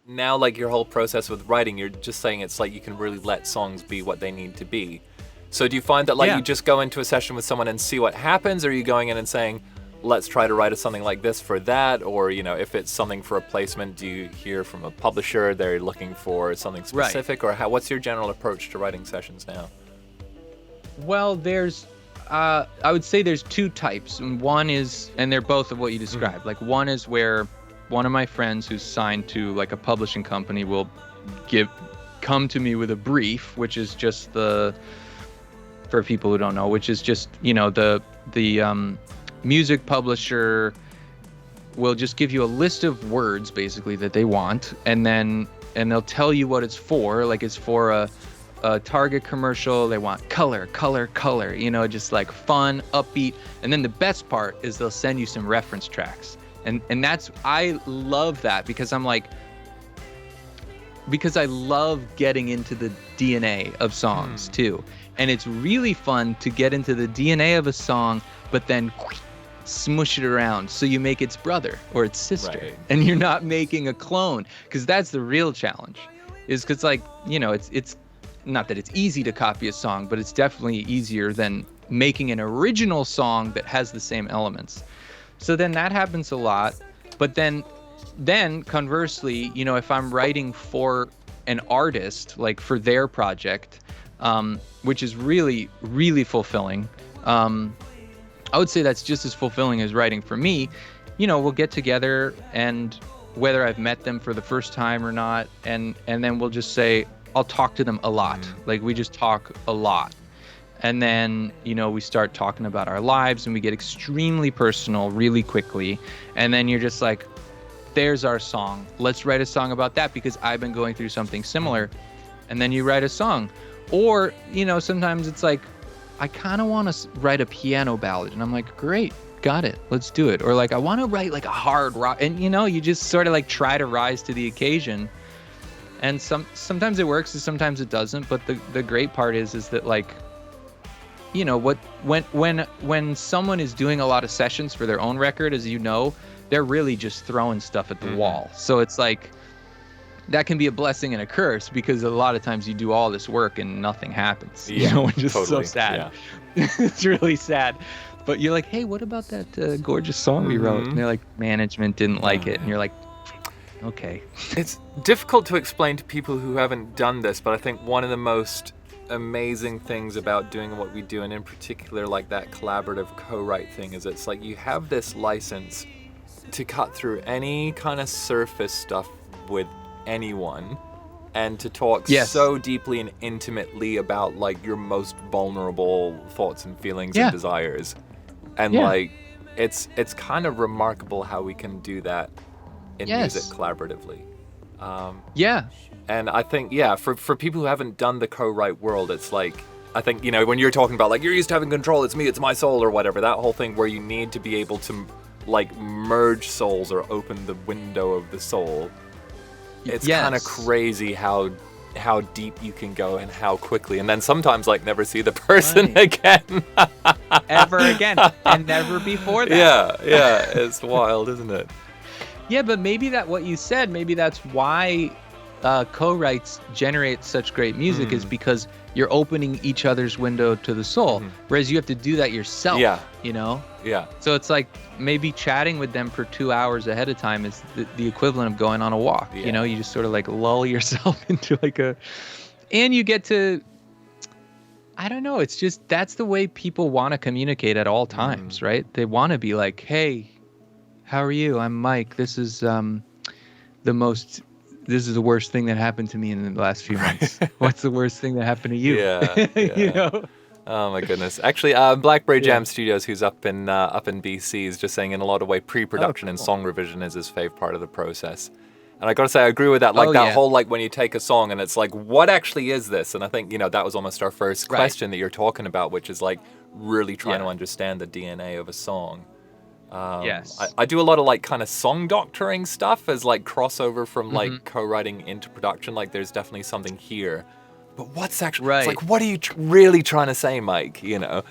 now, like, your whole process with writing, you're just saying it's like you can really let songs be what they need to be. So do you find that, like, you just go into a session with someone and see what happens, or are you going in and saying, let's try to write something like this for that? Or, you know, if it's something for a placement, do you hear from a publisher they're looking for something specific? Right. Or what's your general approach to writing sessions now? Well, there's I would say there's two types. One is, and they're both of what you described. Like, one is where one of my friends who's signed to like a publishing company will come to me with a brief, which is just for people who don't know, which is just, you know, the music publisher will just give you a list of words basically that they want, and they'll tell you what it's for. Like, it's for a Target commercial. They want color, you know, just like fun, upbeat. And then the best part is they'll send you some reference tracks. And that's, I love that because I love getting into the DNA of songs too. And it's really fun to get into the DNA of a song, but then smush it around so you make its brother or its sister. Right. And you're not making a clone, because that's the real challenge. Is because, like, you know, it's not that it's easy to copy a song, but it's definitely easier than making an original song that has the same elements. So then that happens a lot. But then conversely, you know, if I'm writing for an artist, like for their project, which is really, really fulfilling, I would say that's just as fulfilling as writing for me. You know, we'll get together, and whether I've met them for the first time or not, and then we'll just say, I'll talk to them a lot. Like, we just talk a lot. And then, you know, we start talking about our lives, and we get extremely personal really quickly. And then you're just like, there's our song. Let's write a song about that because I've been going through something similar. And then you write a song. Or, you know, sometimes it's like, I kind of want to write a piano ballad. And I'm like, great, got it. Let's do it. Or like, I want to write like a hard rock. And, you know, you just sort of like try to rise to the occasion. And sometimes it works and sometimes it doesn't. But the great part is that, like, you know, when someone is doing a lot of sessions for their own record, as you know, they're really just throwing stuff at the wall. So it's like, that can be a blessing and a curse, because a lot of times you do all this work and nothing happens. You know, which is so sad. Yeah. It's really sad. But you're like, hey, what about that gorgeous song we wrote? And they're like, management didn't like it. And you're like, okay. It's difficult to explain to people who haven't done this, but I think one of the most amazing things about doing what we do, and in particular like that collaborative co-write thing, is it's like you have this license to cut through any kind of surface stuff with anyone, and to talk so deeply and intimately about like your most vulnerable thoughts and feelings and desires. And like, it's kind of remarkable how we can do that in music collaboratively. And I think, for people who haven't done the co-write world, it's like, I think, you know, when you're talking about like, you're used to having control, it's me, it's my soul, or whatever, that whole thing where you need to be able to like merge souls or open the window of the soul. It's kind of crazy how deep you can go and how quickly, and then sometimes like never see the person again. Ever again. And never before that. Yeah, it's wild, isn't it? Yeah, but maybe what you said, maybe that's why co-writes generate such great music, is because you're opening each other's window to the soul, whereas you have to do that yourself. You know? So it's like, maybe chatting with them for 2 hours ahead of time is the equivalent of going on a walk. You know, you just sort of like lull yourself into like and you get to, I don't know, it's just, that's the way people want to communicate at all times, right? They want to be like, hey, how are you? I'm Mike. This is the worst thing that happened to me in the last few months. What's the worst thing that happened to you? You know? Oh my goodness! Actually, Blackberry Jam Studios, who's up in BC, is just saying in a lot of way pre-production and song revision is his fave part of the process. And I gotta say, I agree with that. Like whole, like when you take a song and it's like, what actually is this? And I think, you know, that was almost our first question that you're talking about, which is like really trying to understand the DNA of a song. I do a lot of like kind of song doctoring stuff as like crossover from like co-writing into production. Like, there's definitely something here. But what's actually, it's like, what are you really trying to say, Mike? You know?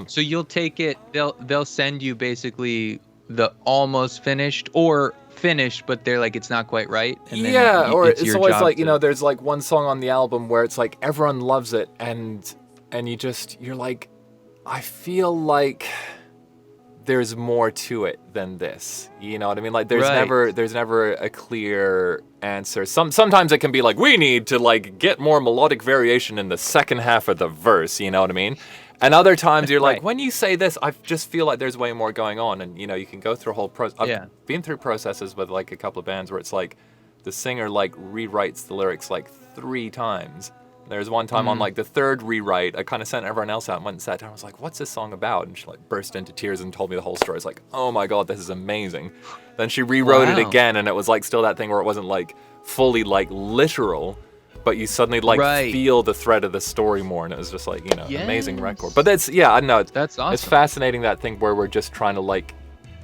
So you'll take it, they'll send you basically the almost finished or finished, but they're like it's not quite right. And then or it's always like to... there's like one song on the album where it's like everyone loves it, and you're like, I feel like there's more to it than this. You know what I mean? Like there's never a clear answer. Sometimes it can be like, we need to like get more melodic variation in the second half of the verse. You know what I mean? And other times you're like, when you say this, I just feel like there's way more going on. And, you can go through a whole process. I've been through processes with like a couple of bands where it's like the singer like rewrites the lyrics like 3 times. There's one time on like the 3rd rewrite, I kind of sent everyone else out and went and sat down. I was like, what's this song about? And she like burst into tears and told me the whole story. I was like, oh my God, this is amazing. Then she rewrote it again, and it was like still that thing where it wasn't like fully like literal, but you suddenly like feel the thread of the story more, and it was just like, amazing record. But that's, I don't know. That's awesome. It's fascinating, that thing where we're just trying to like,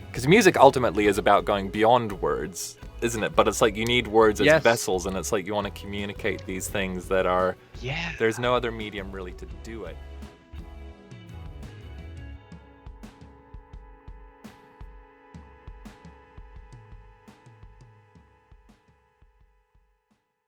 because music ultimately is about going beyond words, isn't it? But it's like you need words as vessels, and it's like you want to communicate these things that are, there's no other medium really to do it.